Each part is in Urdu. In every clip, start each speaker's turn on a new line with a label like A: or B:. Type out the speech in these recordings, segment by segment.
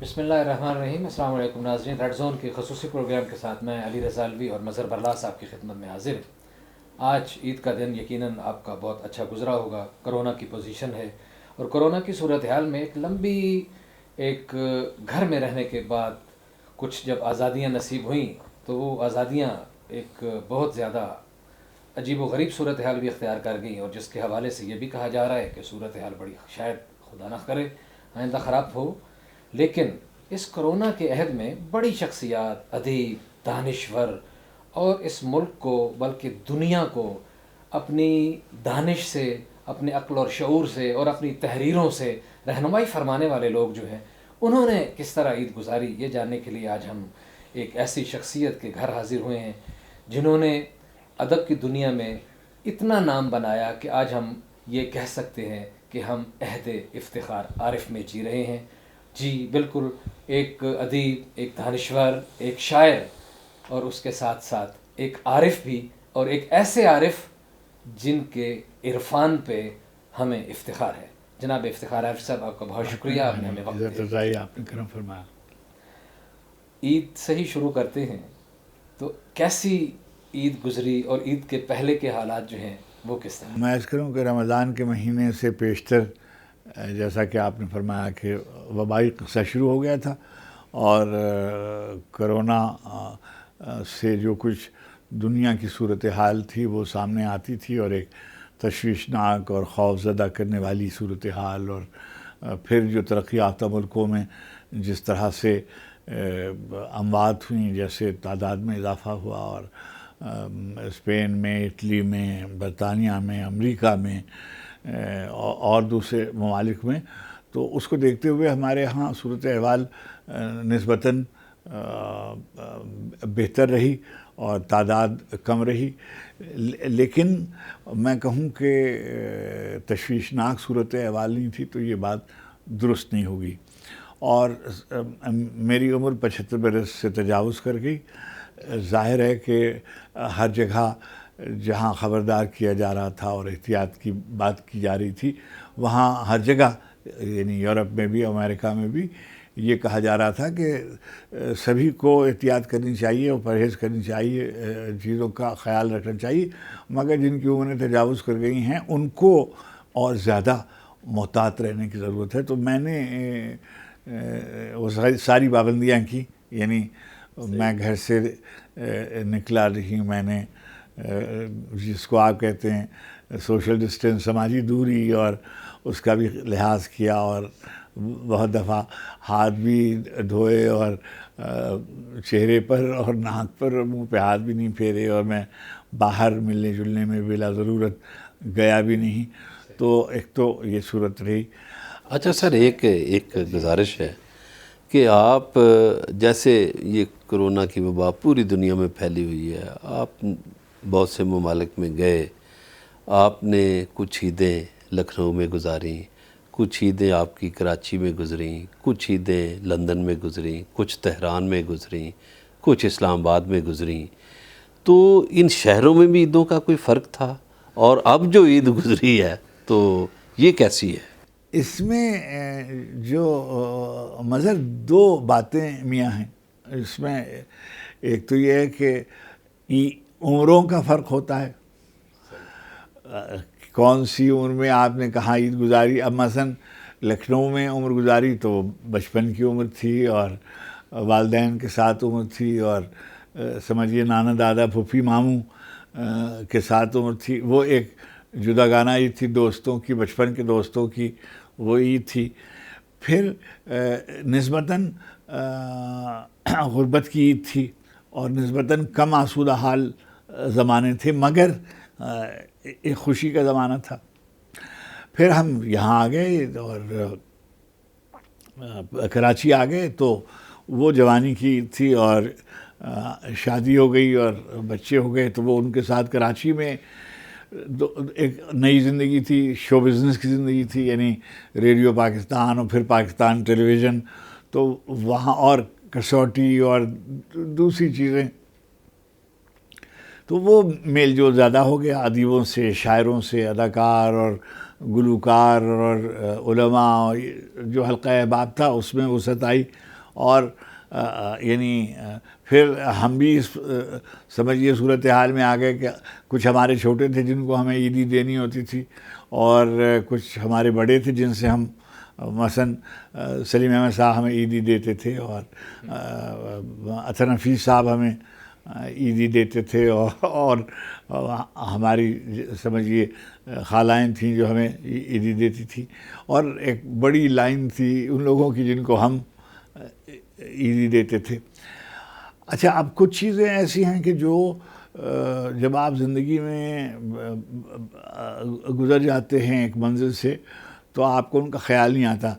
A: بسم اللہ الرحمن الرحیم۔ السلام علیکم ناظرین، ریڈ زون کے خصوصی پروگرام کے ساتھ میں علی رضا الوی اور مظہر برلا صاحب کی خدمت میں حاضر ہوں۔ آج عید کا دن یقیناً آپ کا بہت اچھا گزرا ہوگا۔ کرونا کی پوزیشن ہے اور کرونا کی صورتحال میں ایک لمبی گھر میں رہنے کے بعد کچھ جب آزادیاں نصیب ہوئیں تو وہ آزادیاں ایک بہت زیادہ عجیب و غریب صورتحال بھی اختیار کر گئیں، اور جس کے حوالے سے یہ بھی کہا جا رہا ہے کہ صورتحال بڑی شاید خدا نہ کرے آئندہ خراب ہو۔ لیکن اس کرونا کے عہد میں بڑی شخصیات، ادیب، دانشور اور اس ملک کو بلکہ دنیا کو اپنی دانش سے، اپنے عقل اور شعور سے اور اپنی تحریروں سے رہنمائی فرمانے والے لوگ جو ہیں، انہوں نے کس طرح عید گزاری، یہ جاننے کے لیے آج ہم ایک ایسی شخصیت کے گھر حاضر ہوئے ہیں جنہوں نے ادب کی دنیا میں اتنا نام بنایا کہ آج ہم یہ کہہ سکتے ہیں کہ ہم عہد افتخار عارف میں جی رہے ہیں۔ جی بالکل، ایک ادیب، ایک دانشور، ایک شاعر اور اس کے ساتھ ساتھ ایک عارف بھی، اور ایک ایسے عارف جن کے عرفان پہ ہمیں افتخار ہے۔ جناب افتخار عارف صاحب، آپ کا بہت شکریہ، آپ نے ہمیں وقت دیا۔
B: آپ نے کرم فرمایا۔
A: عید سے ہی شروع کرتے ہیں، تو کیسی عید گزری اور عید کے پہلے کے حالات جو ہیں وہ کس طرح؟
B: میں عرض کروں کہ رمضان کے مہینے سے پیشتر جیسا کہ آپ نے فرمایا کہ وبائی قصہ شروع ہو گیا تھا، اور کرونا سے جو کچھ دنیا کی صورتحال تھی وہ سامنے آتی تھی، اور ایک تشویشناک اور خوف زدہ کرنے والی صورتحال، اور پھر جو ترقی یافتہ ملکوں میں جس طرح سے اموات ہوئیں، جیسے تعداد میں اضافہ ہوا، اور اسپین میں، اٹلی میں، برطانیہ میں، امریکہ میں اور دوسرے ممالک میں، تو اس کو دیکھتے ہوئے ہمارے ہاں صورت احوال نسبتاً بہتر رہی اور تعداد کم رہی۔ لیکن میں کہوں کہ تشویشناک صورت احوال نہیں تھی تو یہ بات درست نہیں ہوگی، اور میری عمر 75 برس سے تجاوز کر گئی۔ ظاہر ہے کہ ہر جگہ جہاں خبردار کیا جا رہا تھا اور احتیاط کی بات کی جا رہی تھی، وہاں ہر جگہ یعنی یورپ میں بھی، امریکہ میں بھی یہ کہا جا رہا تھا کہ سبھی کو احتیاط کرنی چاہیے اور پرہیز کرنی چاہیے، چیزوں کا خیال رکھنا چاہیے، مگر جن کی عمریں تجاوز کر گئی ہیں ان کو اور زیادہ محتاط رہنے کی ضرورت ہے۔ تو میں نے وہ ساری پابندیاں کی، یعنی میں گھر سے نکلا نہیں، میں نے جس کو آپ کہتے ہیں سوشل ڈسٹینس، سماجی دوری، اور اس کا بھی لحاظ کیا، اور بہت دفعہ ہاتھ بھی دھوئے، اور چہرے پر اور ناک پر اور منہ پہ ہاتھ بھی نہیں پھیرے، اور میں باہر ملنے جلنے میں بلا ضرورت گیا بھی نہیں۔ تو ایک تو یہ صورت رہی۔
C: اچھا سر، ایک گزارش ہے کہ آپ جیسے یہ کرونا کی وبا پوری دنیا میں پھیلی ہوئی ہے، آپ بہت سے ممالک میں گئے، آپ نے کچھ عیدیں لکھنؤ میں گزاریں، کچھ عیدیں آپ کی کراچی میں گزریں، کچھ عیدیں لندن میں گزریں، کچھ تہران میں گزریں، کچھ اسلام آباد میں گزریں، تو ان شہروں میں بھی عیدوں کا کوئی فرق تھا؟ اور اب جو عید گزری ہے تو یہ کیسی ہے؟
B: اس میں جو مظہر دو باتیں میاں ہیں اس میں۔ ایک تو یہ ہے کہ عمروں کا فرق ہوتا ہے، کون سی عمر میں آپ نے کہاں عید گزاری۔ اب مثلا لکھنؤ میں عمر گزاری تو بچپن کی عمر تھی، اور والدین کے ساتھ عمر تھی، اور سمجھیے نانا دادا پھوپھی ماموں کے ساتھ عمر تھی۔ وہ ایک جداگانہ عید تھی، دوستوں کی، بچپن کے دوستوں کی وہ عید تھی۔ پھر نسبتاً غربت کی عید تھی، اور نسبتاً کم آسودہ حال زمانے تھے، مگر ایک خوشی کا زمانہ تھا۔ پھر ہم یہاں آ گئے اور کراچی آ گئے، تو وہ جوانی کی عید تھی، اور شادی ہو گئی اور بچے ہو گئے، تو وہ ان کے ساتھ کراچی میں ایک نئی زندگی تھی، شو بزنس کی زندگی تھی، یعنی ریڈیو پاکستان اور پھر پاکستان ٹیلی ویژن، تو وہاں اور کسوٹی اور دوسری چیزیں، تو وہ میل جول زیادہ ہو گیا ادیبوں سے، شاعروں سے، اداکار اور گلوکار اور علماء، جو حلقہ احباب تھا اس میں وسعت آئی۔ اور یعنی پھر ہم بھی سمجھیے صورتحال میں آ گئے کہ کچھ ہمارے چھوٹے تھے جن کو ہمیں عیدی دینی ہوتی تھی، اور کچھ ہمارے بڑے تھے جن سے ہم مثلاً سلیم احمد صاحب ہمیں عیدی دیتے تھے، اور اطہر نفیس صاحب ہمیں عیدی دیتے تھے، اور ہماری سمجھیے خالائیں تھیں جو ہمیں عیدی دیتی تھی، اور ایک بڑی لائن تھی ان لوگوں کی جن کو ہم عیدی دیتے تھے۔ اچھا، اب کچھ چیزیں ایسی ہیں کہ جو جب آپ زندگی میں گزر جاتے ہیں ایک منزل سے تو آپ کو ان کا خیال نہیں آتا،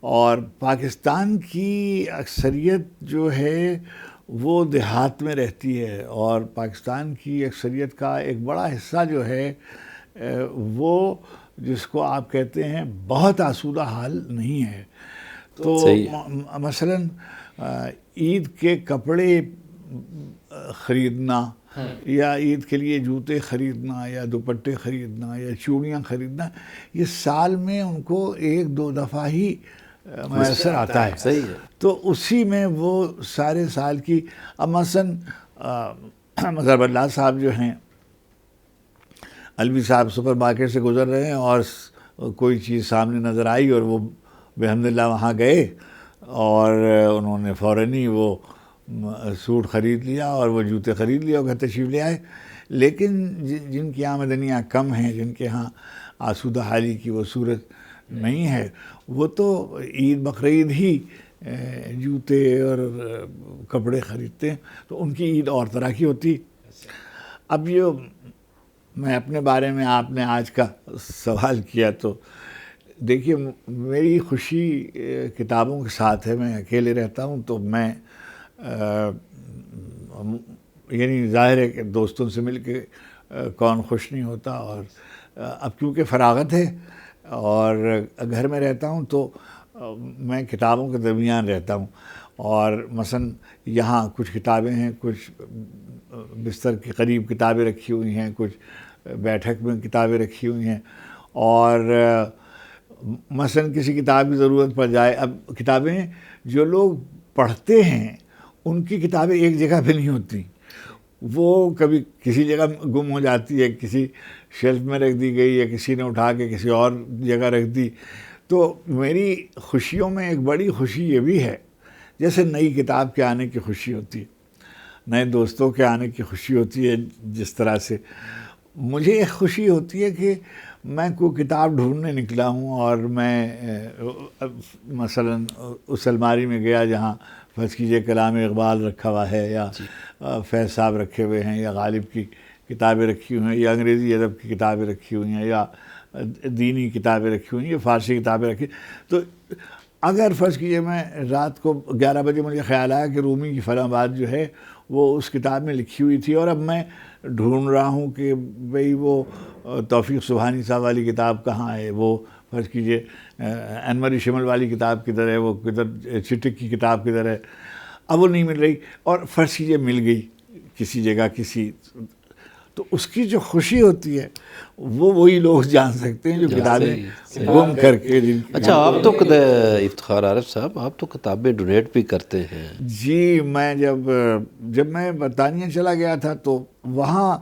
B: اور پاکستان کی اکثریت جو ہے وہ دیہات میں رہتی ہے، اور پاکستان کی اکثریت کا ایک بڑا حصہ جو ہے وہ جس کو آپ کہتے ہیں بہت آسودہ حال نہیں ہے۔ تو مثلاً عید کے کپڑے خریدنا یا عید کے لیے جوتے خریدنا یا دوپٹے خریدنا یا چوڑیاں خریدنا، یہ سال میں ان کو 1-2 دفعہ ہی میسر آتا ہے۔
C: صحیح ہے۔
B: تو اسی میں وہ سارے سال کی، اب مثلاً مظہر اللہ صاحب جو ہیں، الوی صاحب سپر مارکیٹ سے گزر رہے ہیں اور کوئی چیز سامنے نظر آئی اور وہ بحمداللہ وہاں گئے اور انہوں نے فوراً ہی وہ سوٹ خرید لیا اور وہ جوتے خرید لیا اور گھر تشریف لے آئے۔ لیکن جن کی آمدنیاں کم ہیں، جن کے ہاں آسودہ حالی کی وہ صورت نہیں ہے، وہ تو عید بقرعید ہی جوتے اور کپڑے خریدتے ہیں، تو ان کی عید اور طرح کی ہوتی۔ اب یہ میں اپنے بارے میں، آپ نے آج کا سوال کیا، تو دیکھیے میری خوشی کتابوں کے ساتھ ہے۔ میں اکیلے رہتا ہوں تو میں یعنی ظاہر ہے کہ دوستوں سے مل کے کون خوش نہیں ہوتا، اور اب کیونکہ فراغت ہے اور گھر میں رہتا ہوں تو میں کتابوں کے درمیان رہتا ہوں، اور مثلاً یہاں کچھ کتابیں ہیں، کچھ بستر کے قریب کتابیں رکھی ہوئی ہیں، کچھ بیٹھک میں کتابیں رکھی ہوئی ہیں، اور مثلاً کسی کتاب کی ضرورت پڑ جائے۔ اب کتابیں جو لوگ پڑھتے ہیں ان کی کتابیں ایک جگہ پہ نہیں ہوتی، وہ کبھی کسی جگہ گم ہو جاتی ہے، کسی شیلف میں رکھ دی گئی، یا کسی نے اٹھا کے کسی اور جگہ رکھ دی۔ تو میری خوشیوں میں ایک بڑی خوشی یہ بھی ہے، جیسے نئی کتاب کے آنے کی خوشی ہوتی ہے، نئے دوستوں کے آنے کی خوشی ہوتی ہے، جس طرح سے مجھے ایک خوشی ہوتی ہے کہ میں کوئی کتاب ڈھونڈنے نکلا ہوں اور میں مثلاً اس الماری میں گیا جہاں فرض کیجئے کلام اقبال رکھا ہوا ہے، یا فیض صاحب رکھے ہوئے ہیں، یا غالب کی کتابیں رکھی ہوئی ہیں، یا انگریزی ادب کی کتابیں رکھی ہوئی ہیں، یا دینی کتابیں رکھی ہوئی ہیں، یا فارسی کتابیں رکھی، تو اگر فرض کیجئے میں رات کو 11 بجے مجھے خیال آیا کہ رومی کی فلاں بات جو ہے وہ اس کتاب میں لکھی ہوئی تھی، اور اب میں ڈھونڈ رہا ہوں کہ بھئی وہ توفیق سبحانی صاحب والی کتاب کہاں ہے، وہ فرض کیجئے انور شمل والی کتاب کدھر ہے، وہ کدھر چٹک کی کتاب کدھر ہے، اب وہ نہیں مل رہی، اور فرض کیجئے مل گئی کسی جگہ کسی، تو اس کی جو خوشی ہوتی ہے وہ وہی لوگ جان سکتے ہیں جو کتابیں گم کر کے۔
C: اچھا، آپ تو افتخار عارف صاحب، آپ تو کتابیں ڈونیٹ بھی کرتے ہیں۔
B: جی، میں جب میں برطانیہ چلا گیا تھا تو وہاں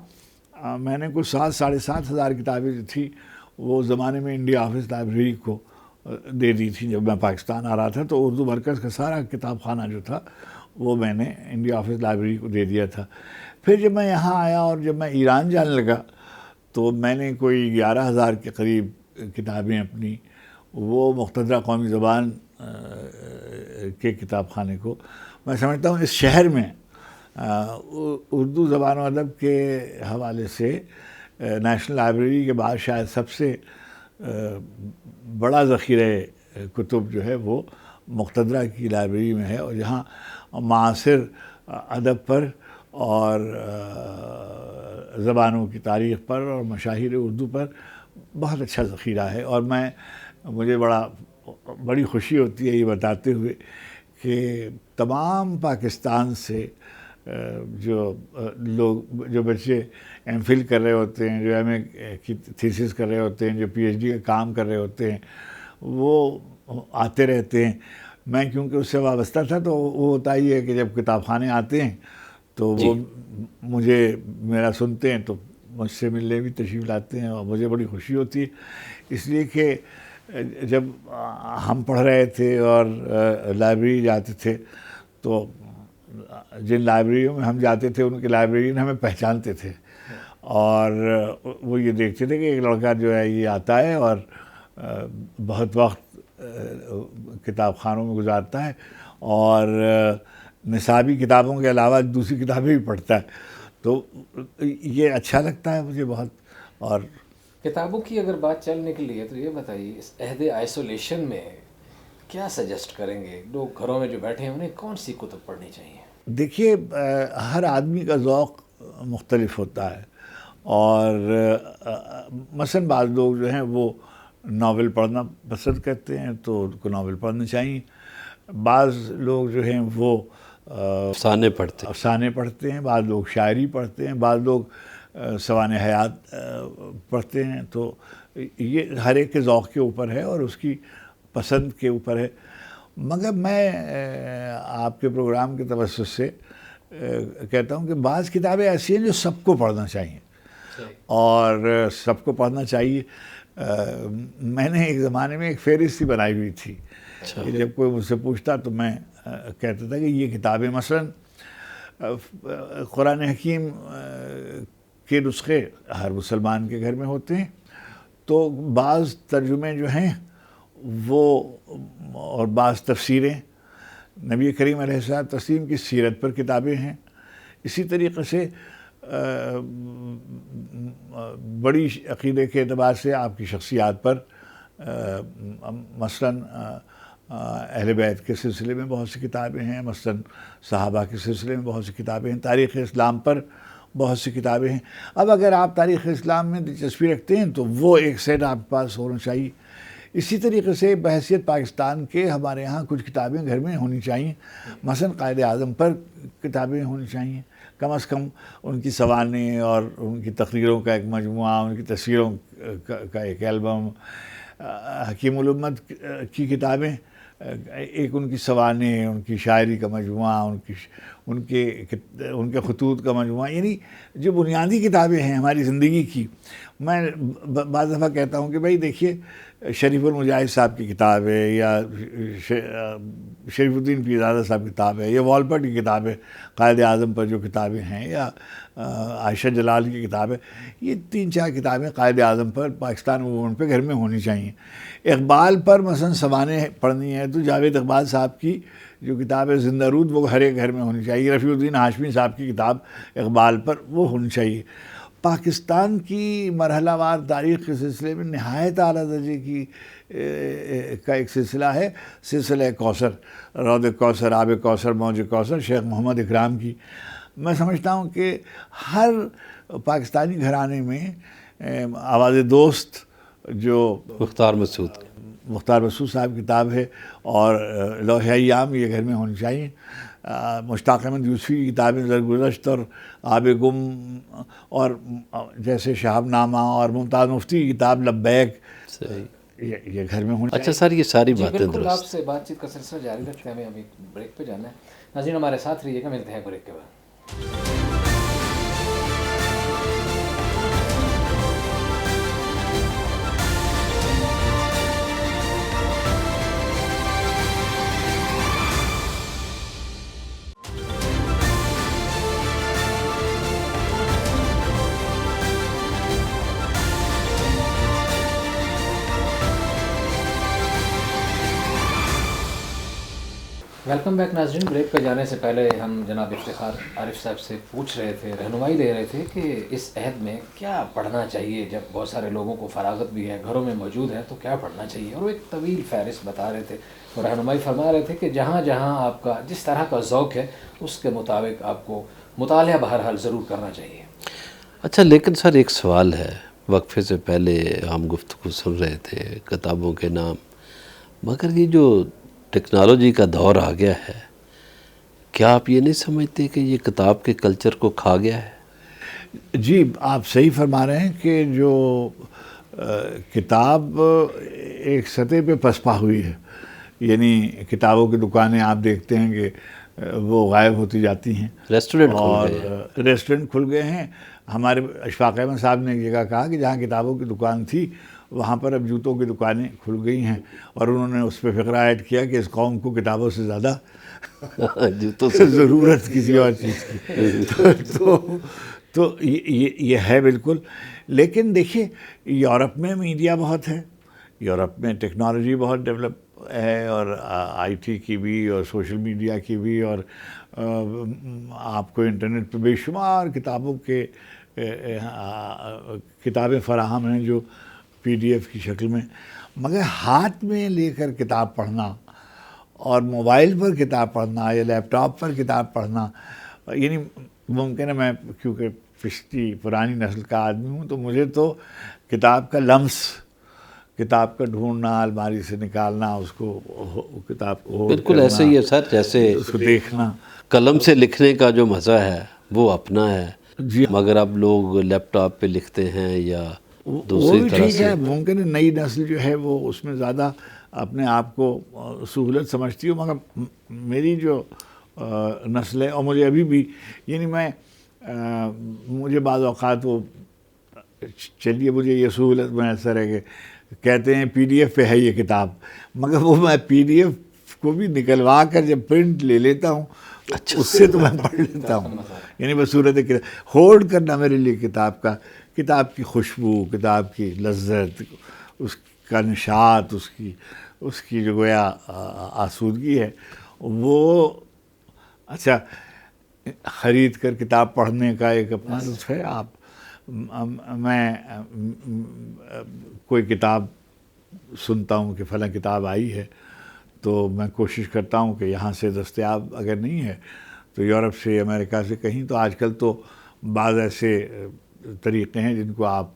B: میں نے کچھ 7,500 ہزار کتابیں جو تھی وہ زمانے میں انڈیا آفس لائبریری کو دے دی تھی۔ جب میں پاکستان آ رہا تھا تو اردو مرکز کا سارا کتاب خانہ جو تھا وہ میں نے انڈیا آفس لائبریری کو دے دیا تھا۔ پھر جب میں یہاں آیا اور جب میں ایران جانے لگا تو میں نے کوئی 11,000 کے قریب کتابیں اپنی وہ مقتدرہ قومی زبان کے کتاب خانے کو، میں سمجھتا ہوں اس شہر میں اردو زبان و ادب کے حوالے سے نیشنل لائبریری کے بعد شاید سب سے بڑا ذخیرہ کتب جو ہے وہ مقتدرہ کی لائبریری میں ہے، اور جہاں معاصر ادب پر اور زبانوں کی تاریخ پر اور مشاہیر اردو پر بہت اچھا ذخیرہ ہے۔ اور مجھے بڑی خوشی ہوتی ہے یہ بتاتے ہوئے کہ تمام پاکستان سے جو بچے ایم فل کر رہے ہوتے ہیں، جو ایم اے کی تھیسس کر رہے ہوتے ہیں، جو پی ایچ ڈی کا کام کر رہے ہوتے ہیں، وہ آتے رہتے ہیں۔ میں کیونکہ اس سے وابستہ تھا تو وہ ہوتا ہی ہے کہ جب کتاب خانے آتے ہیں تو وہ مجھے میرا سنتے ہیں تو مجھ سے ملنے بھی تشریف لاتے ہیں اور مجھے بڑی خوشی ہوتی ہے، اس لیے کہ جب ہم پڑھ رہے تھے اور لائبریری جاتے تھے تو جن لائبریریوں میں ہم جاتے تھے ان کے لائبریرین ہمیں پہچانتے تھے اور وہ یہ دیکھتے تھے کہ ایک لڑکا جو ہے یہ آتا ہے اور بہت وقت کتاب خانوں میں گزارتا ہے اور نصابی کتابوں کے علاوہ دوسری کتابیں بھی پڑھتا ہے، تو یہ اچھا لگتا ہے مجھے بہت۔ اور
A: کتابوں کی اگر بات چلنے کے لیے تو یہ بتائیے اس عہد آئسولیشن میں کیا سجیسٹ کریں گے؟ لوگ گھروں میں جو بیٹھے ہیں انہیں کون سی کتب پڑھنی چاہیے؟
B: دیکھیے ہر آدمی کا ذوق مختلف ہوتا ہے اور مثلاً بعض لوگ جو ہیں وہ ناول پڑھنا پسند کرتے ہیں تو ان کو ناول پڑھنا چاہیے، بعض لوگ جو ہیں وہ
C: افسانے
B: پڑھتے ہیں، بعض لوگ شاعری پڑھتے ہیں، بعض لوگ سوانح حیات پڑھتے ہیں، تو یہ ہر ایک کے ذوق کے اوپر ہے اور اس کی پسند کے اوپر ہے، مگر میں آپ کے پروگرام کے توسط سے کہتا ہوں کہ بعض کتابیں ایسی ہیں جو سب کو پڑھنا چاہیے اور سب کو پڑھنا چاہیے۔ میں نے ایک زمانے میں ایک فہرست ہی بنائی ہوئی تھی کہ جب کوئی مجھ سے پوچھتا تو میں کہتا تھا کہ یہ کتابیں مثلاً قرآن حکیم کے نسخے ہر مسلمان کے گھر میں ہوتے ہیں، تو بعض ترجمے جو ہیں وہ اور بعض تفسیریں نبی کریم علیہ الصلوۃ والتسلیم کی سیرت پر کتابیں ہیں، اسی طریقے سے بڑی عقیدے کے اعتبار سے آپ کی شخصیات پر مثلاً اہل بیت کے سلسلے میں بہت سی کتابیں ہیں، مثلاً صحابہ کے سلسلے میں بہت سی کتابیں ہیں، تاریخ اسلام پر بہت سی کتابیں ہیں۔ اب اگر آپ تاریخ اسلام میں دلچسپی رکھتے ہیں تو وہ ایک سیٹ آپ کے پاس ہونا چاہیے۔ اسی طریقے سے بحیثیت پاکستان کے ہمارے یہاں کچھ کتابیں گھر میں ہونی چاہیے، مثلاً قائد اعظم پر کتابیں ہونی چاہیے، کم از کم ان کی سوانح اور ان کی تقریروں کا ایک مجموعہ، ان کی تصویروں کا ایک البم، حکیم الامت کی کتابیں، ایک ان کی سوانح، ان کی شاعری کا مجموعہ، ان کے خطوط کا مجموعہ، یعنی جو بنیادی کتابیں ہیں ہماری زندگی کی۔ میں بعض دفعہ کہتا ہوں کہ بھائی دیکھیے شریف المجاہد صاحب کی کتاب ہے یا شریف الدین پیرزادہ صاحب کی کتاب ہے یا والپٹ کی کتاب ہے، قائد اعظم پر جو کتابیں ہیں، یا عائشہ جلال کی کتاب ہے، یہ 3-4 کتابیں قائد اعظم پر، پاکستان موومنٹ پہ گھر میں ہونی چاہیے۔ اقبال پر مثلا سوانح پڑھنی ہے تو جاوید اقبال صاحب کی جو کتاب ہے زندہ رود وہ ہر ایک گھر میں ہونی چاہیے، رفیع الدین ہاشمی صاحب کی کتاب اقبال پر وہ ہونی چاہیے۔ پاکستان کی مرحلہ وار تاریخ کے سلسلے میں نہایت اعلیٰ درجے کی کا ایک سلسلہ ہے، سلسلہ کوثر، رود کوثر، آب کوثر، موج کوثر، شیخ محمد اکرام کی۔ میں سمجھتا ہوں کہ ہر پاکستانی گھرانے میں آواز دوست جو
C: مختار مسعود
B: صاحب کی کتاب ہے اور لوح ایام یہ گھر میں ہونی چاہیے۔ مشتاق احمد یوسفی کی کتابیں زرگزشت اور آب گم، اور جیسے شہاب نامہ اور ممتاز مفتی کی کتاب لبیک، یہ گھر میں ہونی چاہیے۔
C: اچھا سر، یہ ساری باتیں
A: بالکل آپ
C: درست۔
A: سے بات چیت کا سلسلہ جاری رکھتے ہیں، ہمیں ابھی بریک پہ جانا ہے۔ ناظرین ہمارے ساتھ رہیے گا، ملتے ہیں بریک کے بعد۔ ویلکم بیک ناظرین۔ بریک پہ جانے سے پہلے ہم جناب افتخار عارف صاحب سے پوچھ رہے تھے، رہنمائی لے رہے تھے کہ اس عہد میں کیا پڑھنا چاہیے، جب بہت سارے لوگوں کو فراغت بھی ہے، گھروں میں موجود ہے، تو کیا پڑھنا چاہیے، اور وہ ایک طویل فہرست بتا رہے تھے اور رہنمائی فرما رہے تھے کہ جہاں جہاں آپ کا جس طرح کا ذوق ہے اس کے مطابق آپ کو مطالعہ بہرحال ضرور کرنا چاہیے۔
C: اچھا لیکن سر ایک سوال ہے، وقفے سے پہلے ہم گفتگو سن رہے تھے کتابوں کے نام، مگر یہ جو ٹیکنالوجی کا دور آ گیا ہے، کیا آپ یہ نہیں سمجھتے کہ یہ کتاب کے کلچر کو کھا گیا ہے؟
B: جی آپ صحیح فرما رہے ہیں کہ جو کتاب ایک سطح پہ پسپا ہوئی ہے، یعنی کتابوں کی دکانیں آپ دیکھتے ہیں کہ وہ غائب ہوتی جاتی ہیں، ریسٹورنٹ کھل گئے ہیں. ہمارے اشفاق احمد صاحب نے ایک جگہ کہا کہ جہاں کتابوں کی دکان تھی وہاں پر اب جوتوں کی دکانیں کھل گئی ہیں، اور انہوں نے اس پہ فقرہ ایڈ کیا کہ اس قوم کو کتابوں سے زیادہ
C: جوتوں سے
B: ضرورت کسی اور چیز کی. تو یہ ہے بالکل. لیکن دیکھیے یورپ میں میڈیا بہت ہے، یورپ میں ٹیکنالوجی بہت ڈیولپ ہے، اور آئی ٹی کی بھی اور سوشل میڈیا کی بھی، اور آپ کو انٹرنیٹ پہ بے شمار کتابیں فراہم ہیں جو PDF کی شکل میں. مگر ہاتھ میں لے کر کتاب پڑھنا اور موبائل پر کتاب پڑھنا یا لیپ ٹاپ پر کتاب پڑھنا، یعنی ممکن ہے میں کیونکہ پرانی نسل کا آدمی ہوں تو مجھے تو کتاب کا لمس، کتاب کا ڈھونڈنا، الماری سے نکالنا اس کو، کتاب کو
C: بالکل ایسے ہی ہے سر، جیسے
B: اس کو دیکھنا.
C: قلم سے لکھنے کا جو مزہ ہے وہ اپنا ہے،
B: جی
C: مگر اب لوگ لیپ ٹاپ پہ لکھتے ہیں یا
B: وہ
C: دوسری
B: بھی
C: طرح
B: ٹھیک
C: سے.
B: ہے. ممکن ہے نئی نسل جو ہے وہ اس میں زیادہ اپنے آپ کو سہولت سمجھتی ہو، مگر میری جو نسل ہے، اور مجھے ابھی بھی، یعنی مجھے بعض اوقات وہ، چلیے مجھے یہ سہولت میسر ہے کہ کہتے ہیں PDF پہ ہے یہ کتاب، مگر وہ میں PDF کو بھی نکلوا کر جب پرنٹ لے لیتا ہوں اس سے تو میں پڑھ لیتا ہوں. یعنی بصورت ہولڈ کرنا میرے لیے کتاب کی خوشبو، کتاب کی لذت، اس کا نشاط، اس کی جو گویا آسودگی ہے، وہ اچھا خرید کر کتاب پڑھنے کا ایک اپنا لطف ہے. میں کوئی کتاب سنتا ہوں کہ فلاں کتاب آئی ہے تو میں کوشش کرتا ہوں کہ یہاں سے دستیاب اگر نہیں ہے تو یورپ سے، امریکہ سے کہیں، تو آج کل تو بعض ایسے طریقے ہیں جن کو آپ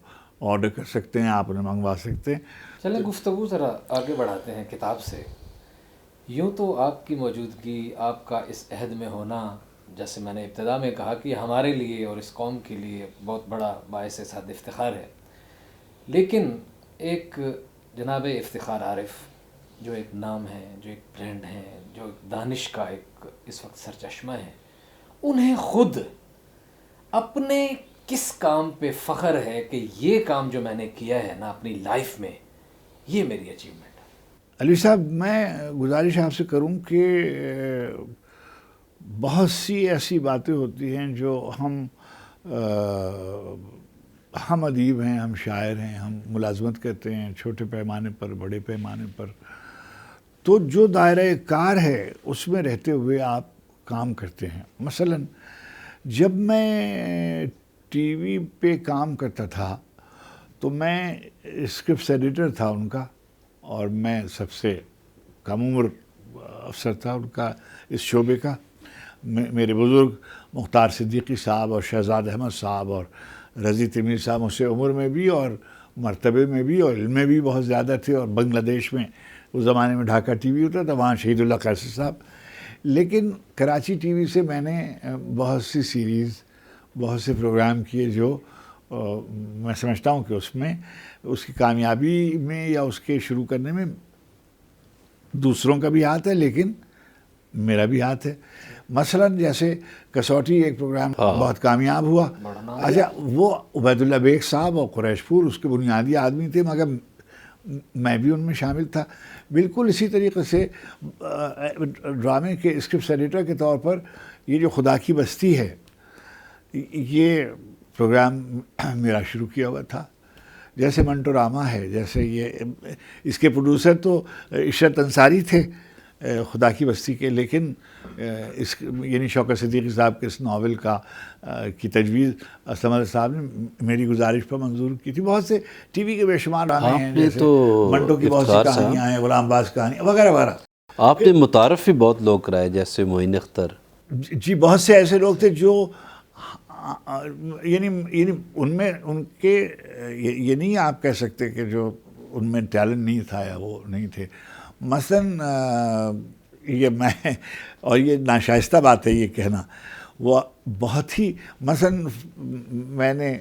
B: آرڈر کر سکتے ہیں، آپ انہیں منگوا سکتے ہیں.
A: چلیں گفتگو ذرا آگے بڑھاتے ہیں کتاب سے. یوں تو آپ کی موجودگی، آپ کا اس عہد میں ہونا، جیسے میں نے ابتدا میں کہا کہ ہمارے لیے اور اس قوم کے لیے بہت بڑا باعث صد افتخار ہے. لیکن ایک جناب افتخار عارف جو ایک نام ہے، جو ایک برانڈ ہے، جو ایک دانش کا ایک اس وقت سرچشمہ ہے، انہیں خود اپنے کس کام پہ فخر ہے کہ یہ کام جو میں نے کیا ہے نا اپنی لائف میں، یہ میری اچیومنٹ ہے؟
B: علی صاحب، میں گزارش آپ سے کروں کہ بہت سی ایسی باتیں ہوتی ہیں جو ہم ادیب ہیں، ہم شاعر ہیں، ہم ملازمت کرتے ہیں چھوٹے پیمانے پر، بڑے پیمانے پر. تو جو دائرہ کار ہے اس میں رہتے ہوئے آپ کام کرتے ہیں. مثلا جب میں ٹی وی پہ کام کرتا تھا تو میں اسکرپٹس ایڈیٹر تھا ان کا، اور میں سب سے کم عمر افسر تھا ان کا اس شعبے کا. میرے بزرگ مختار صدیقی صاحب اور شہزاد احمد صاحب اور رضی تیمیر صاحب مجھ سے عمر میں بھی اور مرتبے میں بھی اور علم میں بھی بہت زیادہ تھے. اور بنگلہ دیش میں اس زمانے میں ڈھاکہ ٹی وی ہوتا تھا، وہاں شہید اللہ قیصر صاحب. لیکن کراچی ٹی وی سے میں نے بہت سی سیریز، بہت سے پروگرام کیے جو میں سمجھتا ہوں کہ اس میں اس کی کامیابی میں یا اس کے شروع کرنے میں دوسروں کا بھی ہاتھ ہے لیکن میرا بھی ہاتھ ہے. مثلا جیسے کسوٹی ایک پروگرام بہت کامیاب ہوا. اچھا، وہ عبید اللہ بیگ صاحب اور قریش پور اس کے بنیادی آدمی تھے، مگر میں بھی ان میں شامل تھا. بالکل اسی طریقے سے ڈرامے کے اسکرپٹ ایڈیٹر کے طور پر یہ جو خدا کی بستی ہے، یہ پروگرام میرا شروع کیا ہوا تھا. جیسے منٹو راما ہے، جیسے اس کے پروڈیوسر تو عشرت انصاری تھے خدا کی بستی کے، لیکن یعنی شوکت صدیقی صاحب کے اس ناول کی تجویز اسلم علیہ صاحب نے میری گزارش پر منظور کی تھی. بہت سے ٹی وی کے بے شمار ڈرامے ہیں، جیسے منٹو کی بہت سی کہانیاں ہیں، غلام باز کہانی وغیرہ وغیرہ.
C: آپ نے متعارف بھی بہت لوگ کرائے، جیسے معین اختر.
B: جی، بہت سے ایسے لوگ تھے جو یعنی ان میں ان کے یہ نہیں آپ کہہ سکتے کہ جو ان میں ٹیلنٹ نہیں تھا یا وہ نہیں تھے. مثلا یہ میں، اور یہ ناشائستہ بات ہے یہ کہنا، وہ بہت ہی، مثلا میں نے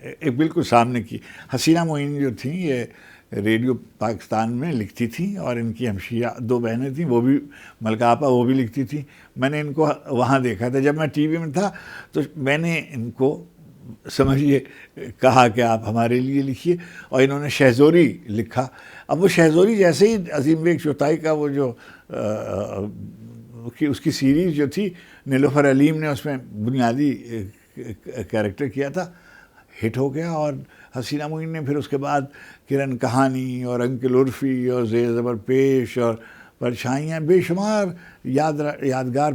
B: ایک بالکل سامنے کی حسینہ معین جو تھیں، یہ ریڈیو پاکستان میں لکھتی تھیں، اور ان کی ہمشیرہ 2 بہنیں تھیں، وہ بھی ملکہ آپا، وہ بھی لکھتی تھیں. میں نے ان کو وہاں دیکھا تھا. جب میں ٹی وی میں تھا تو میں نے ان کو سمجھیے کہا کہ آپ ہمارے لیے لکھیے، اور انہوں نے شہزوری لکھا. اب وہ شہزوری جیسے ہی عظیم بیگ چوتھائی کا وہ جو اس کی سیریز جو تھی، نیلوفر علیم نے اس میں بنیادی کیریکٹر کیا تھا، ہٹ ہو گیا. اور حسینہ معین نے پھر اس کے بعد کرن کہانی اور انکل عرفی اور زیر زبر پیش اور پرچھائیاں، بے شمار یادگار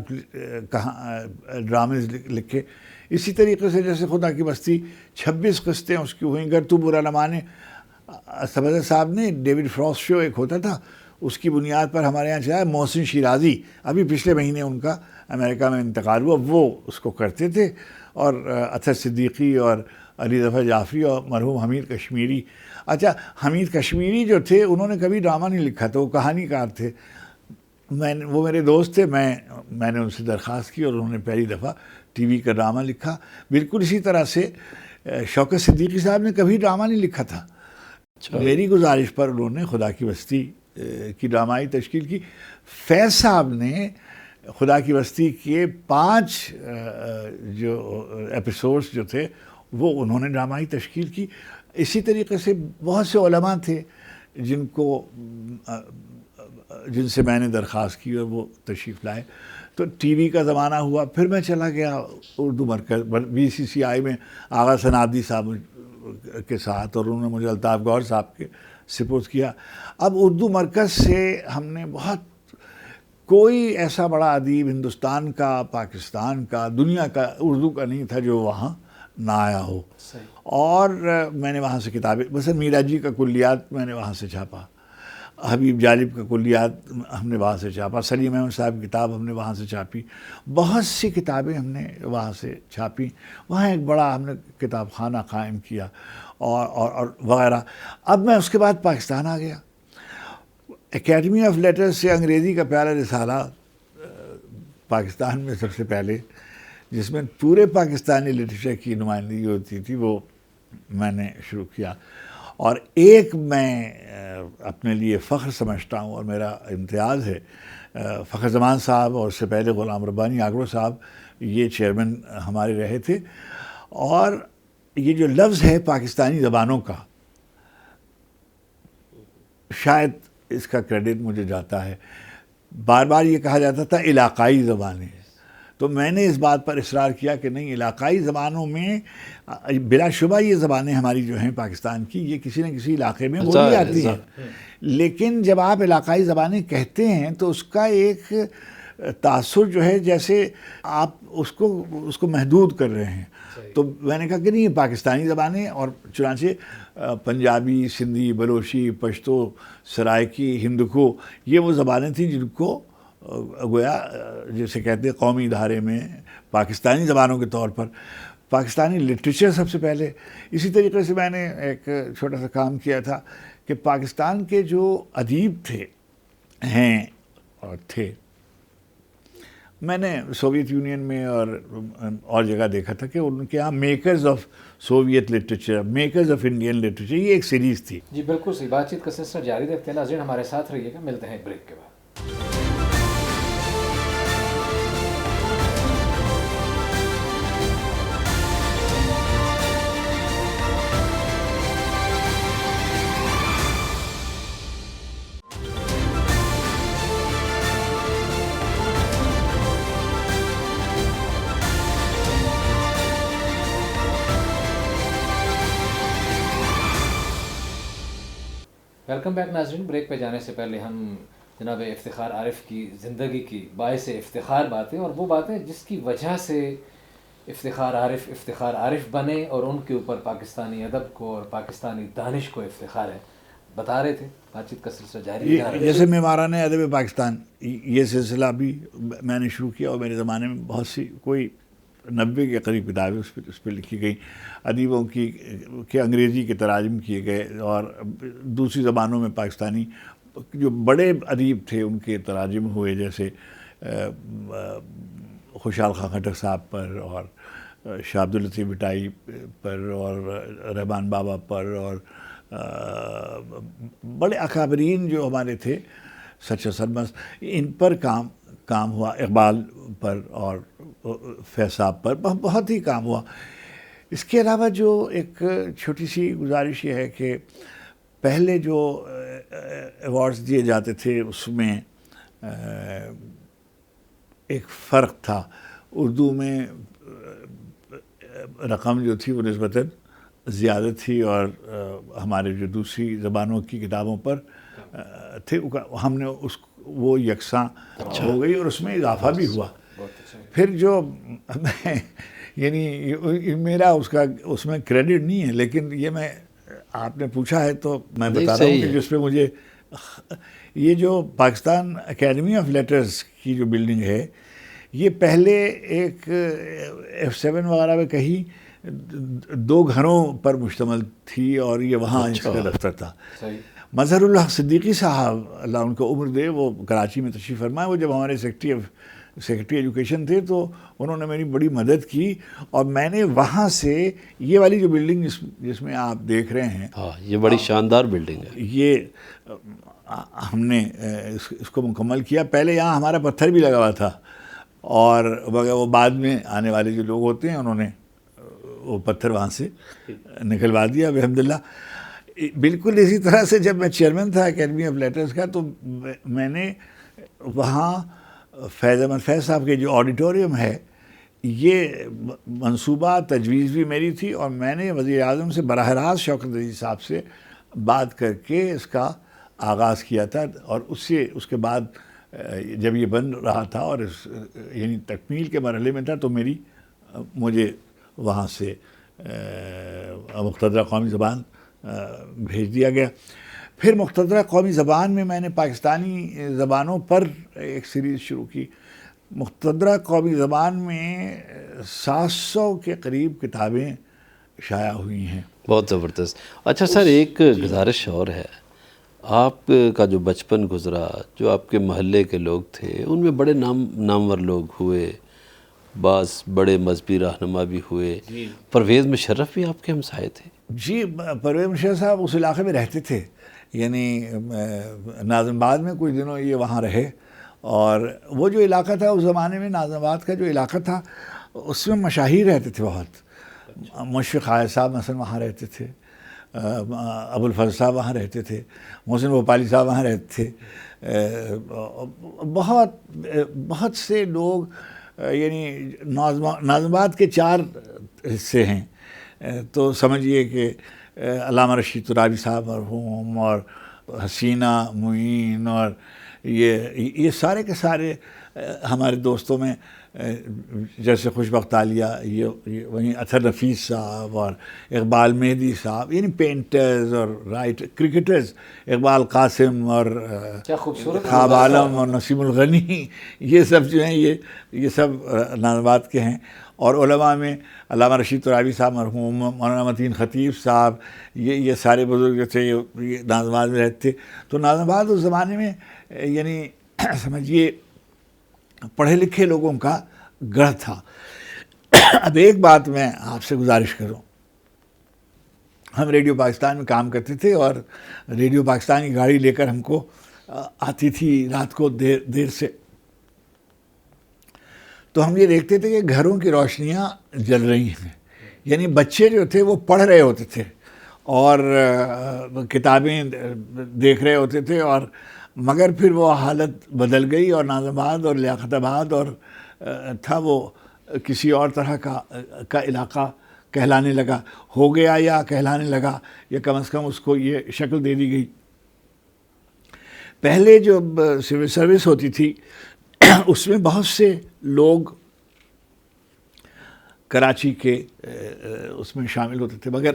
B: ڈرامز لکھے. اسی طریقے سے جیسے خدا کی بستی 26 قسطیں اس کی ہوئیں. گر تو برا نہ مانے، سبزہ صاحب نے ڈیوڈ فروسٹ شو ایک ہوتا تھا، اس کی بنیاد پر ہمارے یہاں چلا. محسن شیرازی، ابھی پچھلے مہینے ان کا امریکہ میں انتقال ہوا، وہ اس کو کرتے تھے. اور اطہر صدیقی اور علی ظفر جعفری اور مرحوم حمید کشمیری. اچھا، حمید کشمیری جو تھے انہوں نے کبھی ڈرامہ نہیں لکھا تھا، وہ کہانی کار تھے. وہ میرے دوست تھے. میں نے ان سے درخواست کی اور انہوں نے پہلی دفعہ ٹی وی کا ڈرامہ لکھا. بالکل اسی طرح سے شوکت صدیقی صاحب نے کبھی ڈرامہ نہیں لکھا تھا. میری گزارش پر انہوں نے خدا کی بستی کی ڈرامائی تشکیل کی. فیض صاحب نے خدا کی بستی کے 5 جو ایپیسوڈز جو تھے وہ انہوں نے ڈرامائی تشکیل کی. اسی طریقے سے بہت سے علماء تھے جن سے میں نے درخواست کی اور وہ تشریف لائے. تو ٹی وی کا زمانہ ہوا. پھر میں چلا گیا اردو مرکز BCCI میں آغا صنعتی صاحب کے ساتھ، اور انہوں نے مجھے الطاف گور صاحب کے سپورٹ کیا. اب اردو مرکز سے ہم نے کوئی ایسا بڑا ادیب ہندوستان کا، پاکستان کا، دنیا کا، اردو کا نہیں تھا جو وہاں نہ آیا ہو. اور میں نے وہاں سے کتابیں، مثلا میرا جی کا کلیات میں نے وہاں سے چھاپا، حبیب جالب کا کلیات ہم نے وہاں سے چھاپا، سلیم احمد صاحب کی کتاب ہم نے وہاں سے چھاپی، بہت سی کتابیں ہم نے وہاں سے چھاپی. وہاں ایک بڑا ہم نے کتاب خانہ قائم کیا اور وغیرہ. اب میں اس کے بعد پاکستان آ گیا. اکیڈمی آف لیٹرز سے انگریزی کا پہلا رسالہ پاکستان میں سب سے پہلے، جس میں پورے پاکستانی لٹریچر کی نمائندگی ہوتی تھی، وہ میں نے شروع کیا. اور ایک میں اپنے لیے فخر سمجھتا ہوں اور میرا امتیاز ہے، فخر زمان صاحب اور اس سے پہلے غلام ربانی آگرو صاحب یہ چیئرمین ہمارے رہے تھے. اور یہ جو لفظ ہے پاکستانی زبانوں کا، شاید اس کا کریڈٹ مجھے جاتا ہے. بار بار یہ کہا جاتا تھا علاقائی زبانیں، تو میں نے اس بات پر اصرار کیا کہ نہیں، علاقائی زبانوں میں بلا شبہ یہ زبانیں ہماری جو ہیں پاکستان کی، یہ کسی نہ کسی علاقے میں بولی جاتی ہیں. لیکن جب آپ علاقائی زبانیں کہتے ہیں تو اس کا ایک تاثر جو ہے جیسے آپ اس کو محدود کر رہے ہیں. تو میں نے کہا کہ نہیں، پاکستانی زبانیں، اور چنانچہ پنجابی، سندھی، بلوچی، پشتو، سرائکی، ہندکو، یہ وہ زبانیں تھیں جن کو گویا جیسے کہتے ہیں قومی ادارے میں پاکستانی زبانوں کے طور پر پاکستانی لٹریچر سب سے پہلے. اسی طریقے سے میں نے ایک چھوٹا سا کام کیا تھا کہ پاکستان کے جو ادیب ہیں اور تھے، میں نے سوویت یونین میں اور جگہ دیکھا تھا کہ ان کے ہاں makers of Soviet literature, makers of Indian literature, یہ ایک سیریز تھی.
A: جی بالکل صحیح. بات چیت کا سلسلہ جاری رکھتے ہیں. ناظرین ہمارے ساتھ رہیے گا، ملتے ہیں بریک کے بعد. ویلکم بیک ناظرین. بریک پہ جانے سے پہلے ہم جناب افتخار عارف کی زندگی کی باعث افتخار باتیں، اور وہ باتیں جس کی وجہ سے افتخار عارف بنے اور ان کے اوپر پاکستانی ادب کو اور پاکستانی دانش کو افتخار ہے، بتا رہے تھے. بات چیت کا سلسلہ جاری ہے.
B: جیسے معماران ادب پاکستان، یہ سلسلہ بھی میں نے شروع کیا، اور میرے زمانے میں بہت سی، کوئی 90 کے قریب کتابیں اس پہ لکھی گئی، ادیبوں کے انگریزی کے تراجم کیے گئے، اور دوسری زبانوں میں پاکستانی جو بڑے ادیب تھے ان کے تراجم ہوئے، جیسے خوشحال خان خٹک صاحب پر، اور شاہ عبداللطیف بٹائی پر، اور رحمان بابا پر، اور بڑے اکابرین جو ہمارے تھے، سچا سرمس، ان پر کام ہوا، اقبال پر اور فیض صاحب پر بہت ہی کام ہوا۔ اس کے علاوہ جو ایک چھوٹی سی گزارش یہ ہے کہ پہلے جو ایوارڈز دیے جاتے تھے اس میں ایک فرق تھا، اردو میں رقم جو تھی وہ نسبتاً زیادہ تھی، اور ہمارے جو دوسری زبانوں کی کتابوں پر تھے ہم نے وہ یکساں ہو گئی اور اس میں اضافہ بھی ہوا۔ پھر جو یعنی میرا اس میں کریڈٹ نہیں ہے، لیکن یہ میں آپ نے پوچھا ہے تو میں بتا رہا ہوں کہ جس پہ مجھے یہ جو پاکستان اکیڈمی آف لیٹرز کی جو بلڈنگ ہے، یہ پہلے ایک F7 وغیرہ میں کہیں 2 گھروں پر مشتمل تھی، اور یہ وہاں اس کا دفتر تھا۔ مظہر اللہ صدیقی صاحب اللہ ان کو عمر دے، وہ کراچی میں تشریف فرمائے، وہ جب ہمارے سیکرٹری ایجوکیشن تھے تو انہوں نے میری بڑی مدد کی، اور میں نے وہاں سے یہ والی جو بلڈنگ جس میں آپ دیکھ رہے ہیں،
C: یہ بڑی شاندار بلڈنگ ہے،
B: یہ ہم نے اس کو مکمل کیا۔ پہلے یہاں ہمارا پتھر بھی لگا ہوا تھا، اور وہ بعد میں آنے والے جو لوگ ہوتے ہیں انہوں نے وہ پتھر وہاں سے نکلوا دیا الحمدللہ۔ بالکل اسی طرح سے جب میں چیئرمین تھا اکیڈمی آف لیٹرز کا، تو میں نے وہاں فیض احمد فیض صاحب کے جو آڈیٹوریم ہے، یہ منصوبہ تجویز بھی میری تھی، اور میں نے وزیر اعظم سے براہ راست شوکت عزیز صاحب سے بات کر کے اس کا آغاز کیا تھا، اور اس کے بعد جب یہ بن رہا تھا اور یعنی تکمیل کے مرحلے میں تھا، تو مجھے وہاں سے مقتدرہ قومی زبان بھیج دیا گیا۔ پھر مقتدرہ قومی زبان میں میں نے پاکستانی زبانوں پر ایک سیریز شروع کی۔ مقتدرہ قومی زبان میں 700 کے قریب کتابیں شائع ہوئی ہیں۔
C: بہت زبردست۔ اچھا سر، ایک گزارش اور ہے، آپ کا جو بچپن گزرا، جو آپ کے محلے کے لوگ تھے، ان میں بڑے نامور لوگ ہوئے، بعض بڑے مذہبی رہنما بھی ہوئے۔ پرویز مشرف بھی آپ کے ہمسائے تھے؟
B: جی، پرویز مشرف صاحب اس علاقے میں رہتے تھے، یعنی ناظم آباد میں کچھ دنوں یہ وہاں رہے، اور وہ جو علاقہ تھا اس زمانے میں، ناظم آباد کا جو علاقہ تھا، اس میں مشاہیر رہتے تھے بہت۔ مشفق عائد صاحب مثلا وہاں رہتے تھے، ابو الفضل صاحب وہاں رہتے تھے، محسن بھوپالی صاحب وہاں رہتے تھے، بہت سے لوگ، یعنی ناظم آباد کے 4 حصے ہیں، تو سمجھیے کہ علامہ رشید ترابی صاحب مرحوم، اور حسینہ معین، اور یہ سارے کے سارے ہمارے دوستوں میں، جیسے خوشبخت عالیہ، یہ وہیں اطہر نفیس صاحب اور اقبال مہدی صاحب، یعنی پینٹرز اور کرکٹرز، اقبال قاسم اور خواب عالم اور نسیم الغنی، یہ سب جو ہیں یہ سب ناظم آباد کے ہیں۔ اور علماء میں علامہ رشید ترابی صاحب مرحوم، مولانا متین خطیب صاحب، یہ سارے بزرگ جو تھے یہ ناظم آباد میں رہتے تھے۔ تو ناظم آباد اس زمانے میں یعنی سمجھیے پڑھے لکھے لوگوں کا گڑھ تھا۔ اب ایک بات میں آپ سے گزارش کروں، ہم ریڈیو پاکستان میں کام کرتے تھے، اور ریڈیو پاکستان کی گاڑی لے کر ہم کو آتی تھی رات کو دیر سے، تو ہم یہ دیکھتے تھے کہ گھروں کی روشنیاں جل رہی ہیں، یعنی بچے جو تھے وہ پڑھ رہے ہوتے تھے اور کتابیں دیکھ رہے ہوتے تھے، اور مگر پھر وہ حالت بدل گئی، اور ناظم آباد اور لیاقت آباد اور تھا وہ کسی اور طرح کا علاقہ کہلانے لگا، ہو گیا یا کہلانے لگا، یا کم از کم اس کو یہ شکل دے دی گئی۔ پہلے جو سول سروس ہوتی تھی اس میں بہت سے لوگ کراچی کے اس میں شامل ہوتے تھے، مگر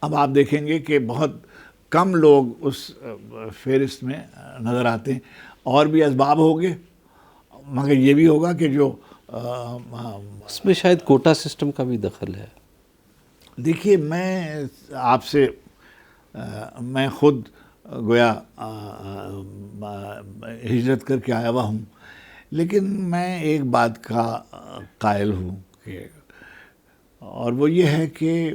B: اب آپ دیکھیں گے کہ بہت کم لوگ اس فہرست میں نظر آتے ہیں، اور بھی اسباب ہوگے، مگر یہ بھی ہوگا کہ جو
C: اس میں شاید کوٹا سسٹم کا بھی دخل ہے۔
B: دیکھیے، میں آپ سے میں خود گویا ہجرت کر کے آیا ہوا ہوں، لیکن میں ایک بات کا قائل ہوں کہ، اور وہ یہ ہے کہ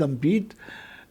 B: compete